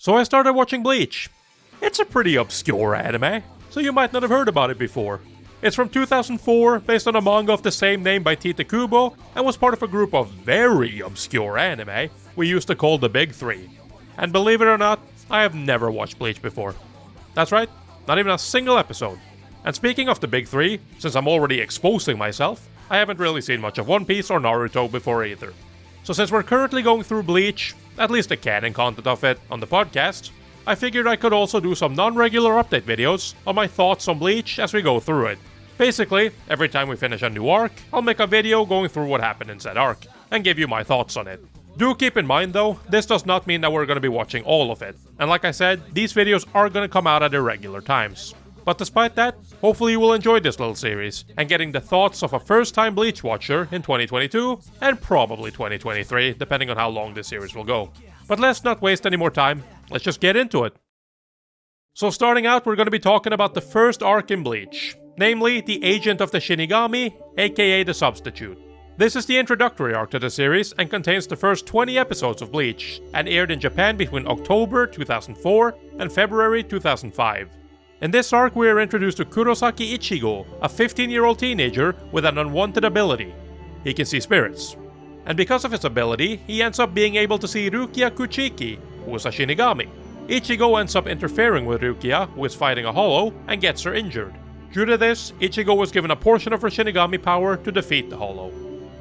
So I started watching Bleach. It's a pretty obscure anime, so you might not have heard about it before. It's from 2004, based on a manga of the same name by Tite Kubo, and was part of a group of very obscure anime we used to call the Big Three. And believe it or not, I have never watched Bleach before. That's right, not even a single episode. And speaking of the Big Three, since I'm already exposing myself, I haven't really seen much of One Piece or Naruto before either. So since we're currently going through Bleach, at least the canon content of it, on the podcast, I figured I could also do some non-regular update videos on my thoughts on Bleach as we go through it. Basically, every time we finish a new arc, I'll make a video going through what happened in said arc, and give you my thoughts on it. Do keep in mind though, this does not mean that we're going to be watching all of it, and like I said, these videos are going to come out at irregular times. But despite that, hopefully you will enjoy this little series, and getting the thoughts of a first-time Bleach watcher in 2022, and probably 2023, depending on how long this series will go. But let's not waste any more time, let's just get into it. So starting out, we're going to be talking about the first arc in Bleach, namely the Agent of the Shinigami, aka the Substitute. This is the introductory arc to the series and contains the first 20 episodes of Bleach, and aired in Japan between October 2004 and February 2005. In this arc, we are introduced to Kurosaki Ichigo, a 15-year-old teenager with an unwanted ability. He can see spirits. And because of his ability, he ends up being able to see Rukia Kuchiki, who is a Shinigami. Ichigo ends up interfering with Rukia, who is fighting a Hollow, and gets her injured. Due to this, Ichigo was given a portion of her Shinigami power to defeat the Hollow.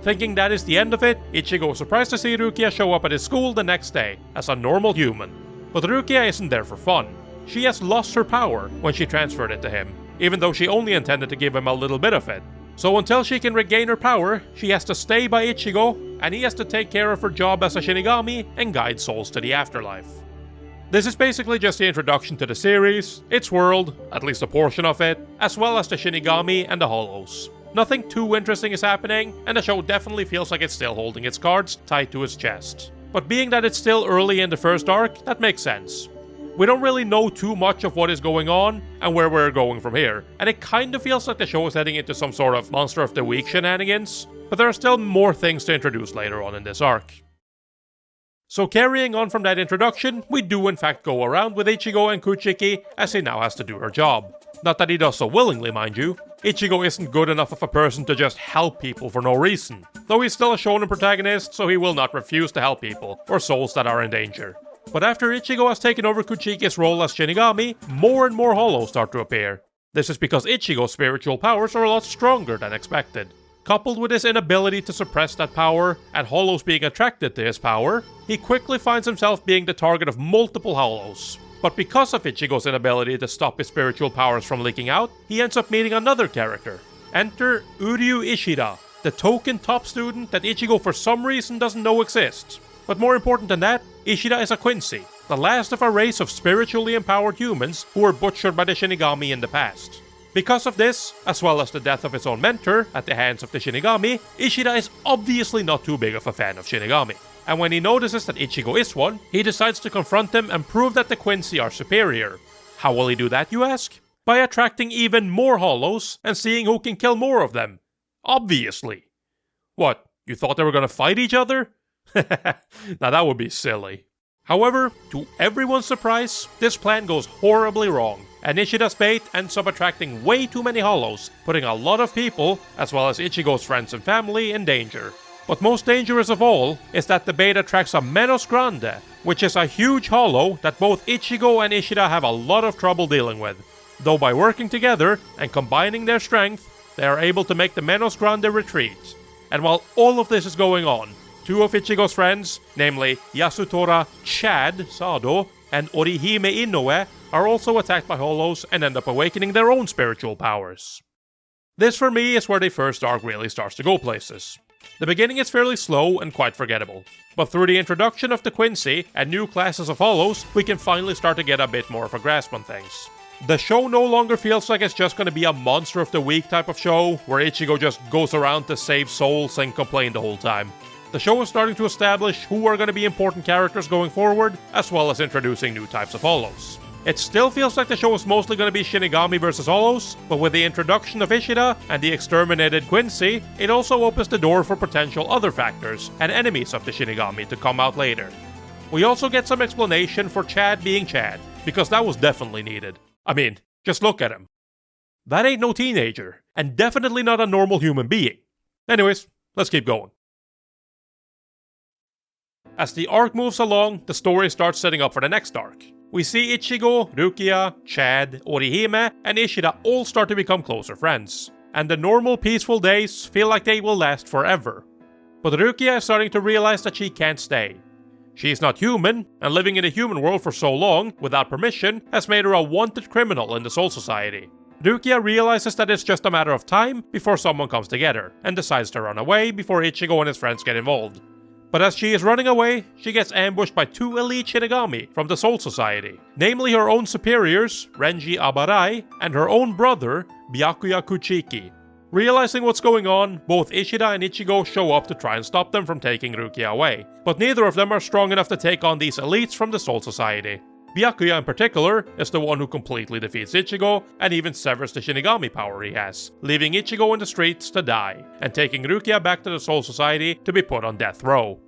Thinking that is the end of it, Ichigo was surprised to see Rukia show up at his school the next day, as a normal human. But Rukia isn't there for fun. She has lost her power when she transferred it to him, even though she only intended to give him a little bit of it. So until she can regain her power, she has to stay by Ichigo, and he has to take care of her job as a Shinigami and guide souls to the afterlife. This is basically just the introduction to the series, its world, at least a portion of it, as well as the Shinigami and the Hollows. Nothing too interesting is happening, and the show definitely feels like it's still holding its cards tight to its chest. But being that it's still early in the first arc, that makes sense. We don't really know too much of what is going on and where we're going from here, and it kind of feels like the show is heading into some sort of Monster of the Week shenanigans, but there are still more things to introduce later on in this arc. So carrying on from that introduction, we do in fact go around with Ichigo and Kuchiki as he now has to do her job. Not that he does so willingly, mind you. Ichigo isn't good enough of a person to just help people for no reason, though he's still a shonen protagonist, so he will not refuse to help people, or souls that are in danger. But after Ichigo has taken over Kuchiki's role as Shinigami, more and more Hollows start to appear. This is because Ichigo's spiritual powers are a lot stronger than expected. Coupled with his inability to suppress that power, and Hollows being attracted to his power, he quickly finds himself being the target of multiple Hollows. But because of Ichigo's inability to stop his spiritual powers from leaking out, he ends up meeting another character. Enter Uryu Ishida, the token top student that Ichigo for some reason doesn't know exists. But more important than that, Ishida is a Quincy, the last of a race of spiritually empowered humans who were butchered by the Shinigami in the past. Because of this, as well as the death of his own mentor at the hands of the Shinigami, Ishida is obviously not too big of a fan of Shinigami. And when he notices that Ichigo is one, he decides to confront him and prove that the Quincy are superior. How will he do that, you ask? By attracting even more Hollows and seeing who can kill more of them. Obviously. What, you thought they were gonna fight each other? Now that would be silly. However, to everyone's surprise, this plan goes horribly wrong, and Ishida's bait ends up attracting way too many Hollows, putting a lot of people, as well as Ichigo's friends and family, in danger. But most dangerous of all is that the bait attracts a Menos Grande, which is a huge Hollow that both Ichigo and Ishida have a lot of trouble dealing with. Though by working together and combining their strength, they are able to make the Menos Grande retreat. And while all of this is going on, two of Ichigo's friends, namely Yasutora Chad Sado and Orihime Inoue, are also attacked by Hollows and end up awakening their own spiritual powers. This for me is where the first arc really starts to go places. The beginning is fairly slow and quite forgettable, but through the introduction of the Quincy and new classes of Hollows, we can finally start to get a bit more of a grasp on things. The show no longer feels like it's just gonna be a Monster of the Week type of show, where Ichigo just goes around to save souls and complain the whole time. The show is starting to establish who are going to be important characters going forward, as well as introducing new types of Hollows. It still feels like the show is mostly going to be Shinigami versus Hollows, but with the introduction of Ishida and the exterminated Quincy, it also opens the door for potential other factors and enemies of the Shinigami to come out later. We also get some explanation for Chad being Chad, because that was definitely needed. I mean, just look at him. That ain't no teenager, and definitely not a normal human being. Anyways, let's keep going. As the arc moves along, the story starts setting up for the next arc. We see Ichigo, Rukia, Chad, Orihime, and Ishida all start to become closer friends. And the normal peaceful days feel like they will last forever. But Rukia is starting to realize that she can't stay. She is not human, and living in a human world for so long, without permission, has made her a wanted criminal in the Soul Society. Rukia realizes that it's just a matter of time before someone comes to get her, and decides to run away before Ichigo and his friends get involved. But as she is running away, she gets ambushed by two elite Shinigami from the Soul Society, namely her own superiors, Renji Abarai, and her own brother, Byakuya Kuchiki. Realizing what's going on, both Ishida and Ichigo show up to try and stop them from taking Rukia away, but neither of them are strong enough to take on these elites from the Soul Society. Byakuya in particular is the one who completely defeats Ichigo and even severs the Shinigami power he has, leaving Ichigo in the streets to die, and taking Rukia back to the Soul Society to be put on death row.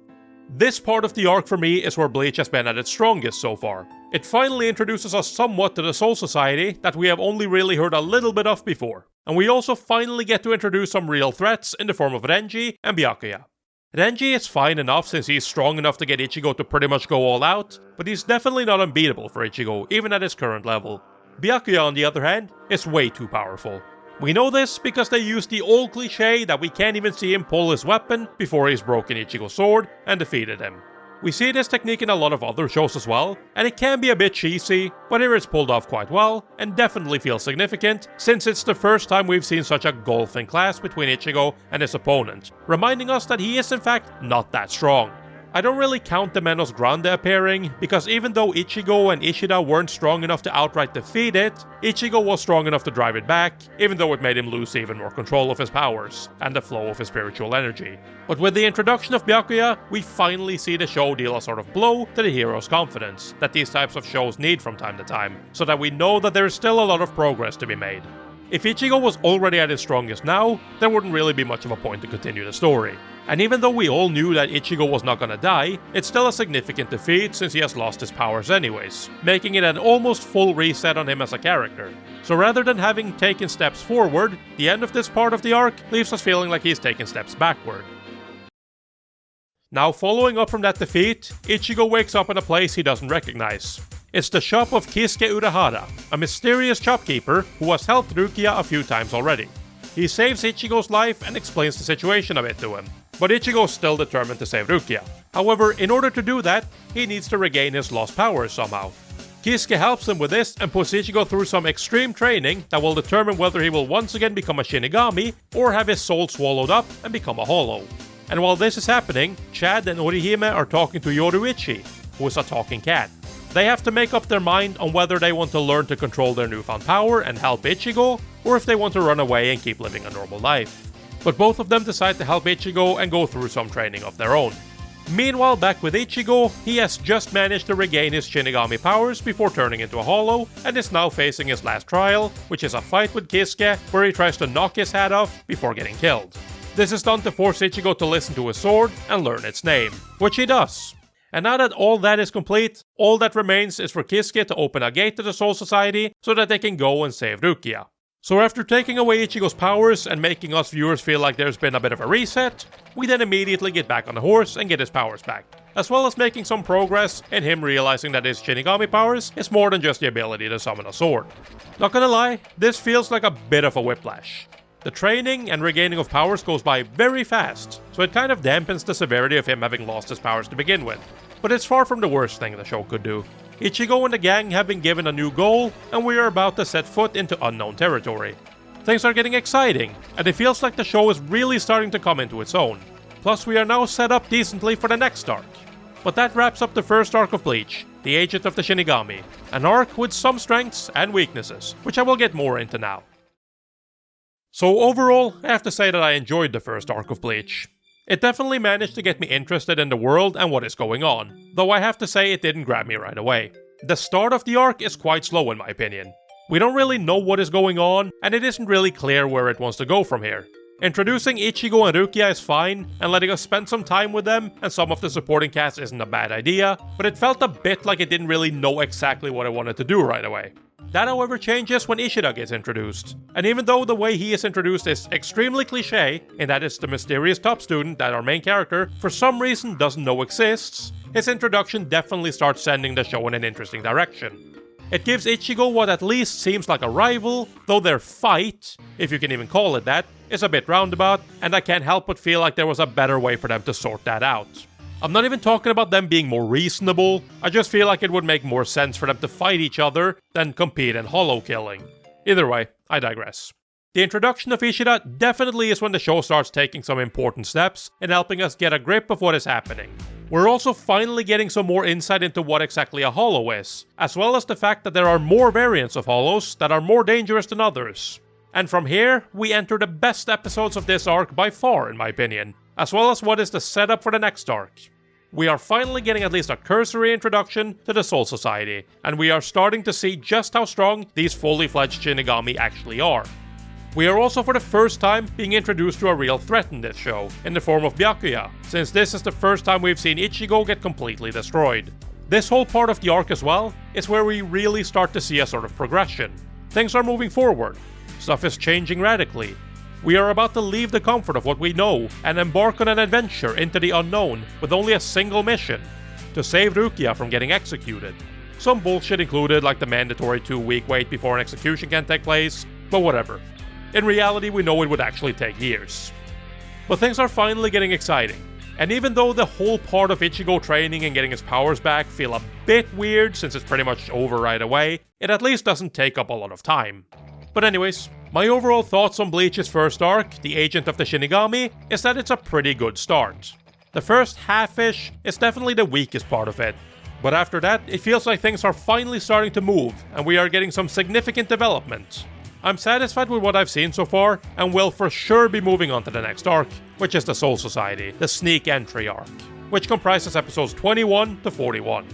This part of the arc for me is where Bleach has been at its strongest so far. It finally introduces us somewhat to the Soul Society that we have only really heard a little bit of before, and we also finally get to introduce some real threats in the form of Renji and Byakuya. Renji is fine enough since he's strong enough to get Ichigo to pretty much go all out, but he's definitely not unbeatable for Ichigo, even at his current level. Byakuya, on the other hand, is way too powerful. We know this because they use the old cliche that we can't even see him pull his weapon before he's broken Ichigo's sword and defeated him. We see this technique in a lot of other shows as well, and it can be a bit cheesy, but here it's pulled off quite well, and definitely feels significant, since it's the first time we've seen such a golfing clash between Ichigo and his opponent, reminding us that he is in fact not that strong. I don't really count the Menos Grande appearing, because even though Ichigo and Ishida weren't strong enough to outright defeat it, Ichigo was strong enough to drive it back, even though it made him lose even more control of his powers, and the flow of his spiritual energy. But with the introduction of Byakuya, we finally see the show deal a sort of blow to the hero's confidence, that these types of shows need from time to time, so that we know that there is still a lot of progress to be made. If Ichigo was already at his strongest now, there wouldn't really be much of a point to continue the story. And even though we all knew that Ichigo was not gonna die, it's still a significant defeat since he has lost his powers anyways, making it an almost full reset on him as a character. So rather than having taken steps forward, the end of this part of the arc leaves us feeling like he's taken steps backward. Now following up from that defeat, Ichigo wakes up in a place he doesn't recognize. It's the shop of Kisuke Urahara, a mysterious shopkeeper who has helped Rukia a few times already. He saves Ichigo's life and explains the situation a bit to him, but Ichigo is still determined to save Rukia. However, in order to do that, he needs to regain his lost powers somehow. Kisuke helps him with this and puts Ichigo through some extreme training that will determine whether he will once again become a Shinigami or have his soul swallowed up and become a hollow. And while this is happening, Chad and Orihime are talking to Yoruichi, who is a talking cat. They have to make up their mind on whether they want to learn to control their newfound power and help Ichigo, or if they want to run away and keep living a normal life. But both of them decide to help Ichigo and go through some training of their own. Meanwhile, back with Ichigo, he has just managed to regain his Shinigami powers before turning into a hollow, and is now facing his last trial, which is a fight with Kisuke where he tries to knock his hat off before getting killed. This is done to force Ichigo to listen to his sword and learn its name, which he does. And now that all that is complete, all that remains is for Kisuke to open a gate to the Soul Society so that they can go and save Rukia. So after taking away Ichigo's powers and making us viewers feel like there's been a bit of a reset, we then immediately get back on the horse and get his powers back, as well as making some progress in him realizing that his Shinigami powers is more than just the ability to summon a sword. Not gonna lie, this feels like a bit of a whiplash. The training and regaining of powers goes by very fast, so it kind of dampens the severity of him having lost his powers to begin with. But it's far from the worst thing the show could do. Ichigo and the gang have been given a new goal, and we are about to set foot into unknown territory. Things are getting exciting, and it feels like the show is really starting to come into its own. Plus we are now set up decently for the next arc. But that wraps up the first arc of Bleach, the Agent of the Shinigami, an arc with some strengths and weaknesses, which I will get more into now. So overall, I have to say that I enjoyed the first arc of Bleach. It definitely managed to get me interested in the world and what is going on, though I have to say it didn't grab me right away. The start of the arc is quite slow in my opinion. We don't really know what is going on, and it isn't really clear where it wants to go from here. Introducing Ichigo and Rukia is fine, and letting us spend some time with them and some of the supporting cast isn't a bad idea, but it felt a bit like it didn't really know exactly what it wanted to do right away. That however changes when Ishida gets introduced, and even though the way he is introduced is extremely cliche, in that it's the mysterious top student that our main character for some reason doesn't know exists, his introduction definitely starts sending the show in an interesting direction. It gives Ichigo what at least seems like a rival, though their fight, if you can even call it that, is a bit roundabout, and I can't help but feel like there was a better way for them to sort that out. I'm not even talking about them being more reasonable, I just feel like it would make more sense for them to fight each other than compete in hollow killing. Either way, I digress. The introduction of Ishida definitely is when the show starts taking some important steps in helping us get a grip of what is happening. We're also finally getting some more insight into what exactly a hollow is, as well as the fact that there are more variants of hollows that are more dangerous than others. And from here, we enter the best episodes of this arc by far in my opinion, as well as what is the setup for the next arc. We are finally getting at least a cursory introduction to the Soul Society, and we are starting to see just how strong these fully fledged Shinigami actually are. We are also for the first time being introduced to a real threat in this show, in the form of Byakuya, since this is the first time we've seen Ichigo get completely destroyed. This whole part of the arc as well is where we really start to see a sort of progression. Things are moving forward, stuff is changing radically. We are about to leave the comfort of what we know and embark on an adventure into the unknown with only a single mission: to save Rukia from getting executed. Some bullshit included, like the mandatory 2-week wait before an execution can take place, but whatever. In reality, we know it would actually take years. But things are finally getting exciting, and even though the whole part of Ichigo training and getting his powers back feel a bit weird since it's pretty much over right away, it at least doesn't take up a lot of time. But anyways, my overall thoughts on Bleach's first arc, The Agent of the Shinigami, is that it's a pretty good start. The first half-ish is definitely the weakest part of it, but after that, it feels like things are finally starting to move, and we are getting some significant development. I'm satisfied with what I've seen so far, and will for sure be moving on to the next arc, which is the Soul Society, the Sneak Entry arc, which comprises episodes 21 to 41.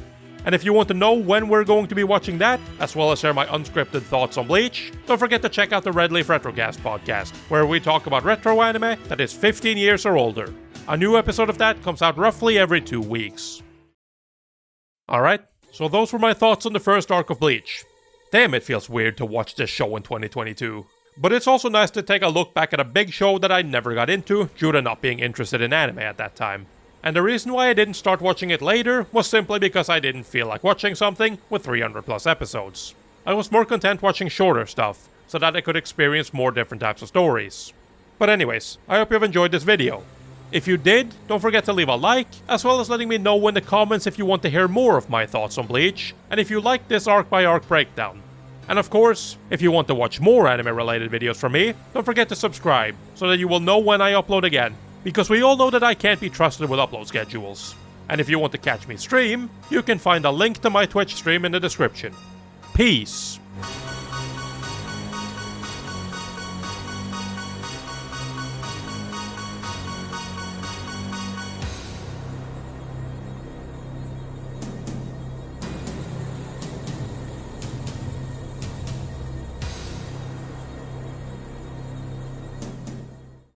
And if you want to know when we're going to be watching that, as well as share my unscripted thoughts on Bleach, don't forget to check out the Red Leaf Retrocast podcast, where we talk about retro anime that is 15 years or older. A new episode of that comes out roughly every 2 weeks. Alright, so those were my thoughts on the first arc of Bleach. Damn, it feels weird to watch this show in 2022. But it's also nice to take a look back at a big show that I never got into due to not being interested in anime at that time. And the reason why I didn't start watching it later was simply because I didn't feel like watching something with 300 plus episodes. I was more content watching shorter stuff, so that I could experience more different types of stories. But anyways, I hope you've enjoyed this video. If you did, don't forget to leave a like, as well as letting me know in the comments if you want to hear more of my thoughts on Bleach, and if you like this arc by arc breakdown. And of course, if you want to watch more anime related videos from me, don't forget to subscribe, so that you will know when I upload again, because we all know that I can't be trusted with upload schedules. And if you want to catch me stream, you can find a link to my Twitch stream in the description. Peace!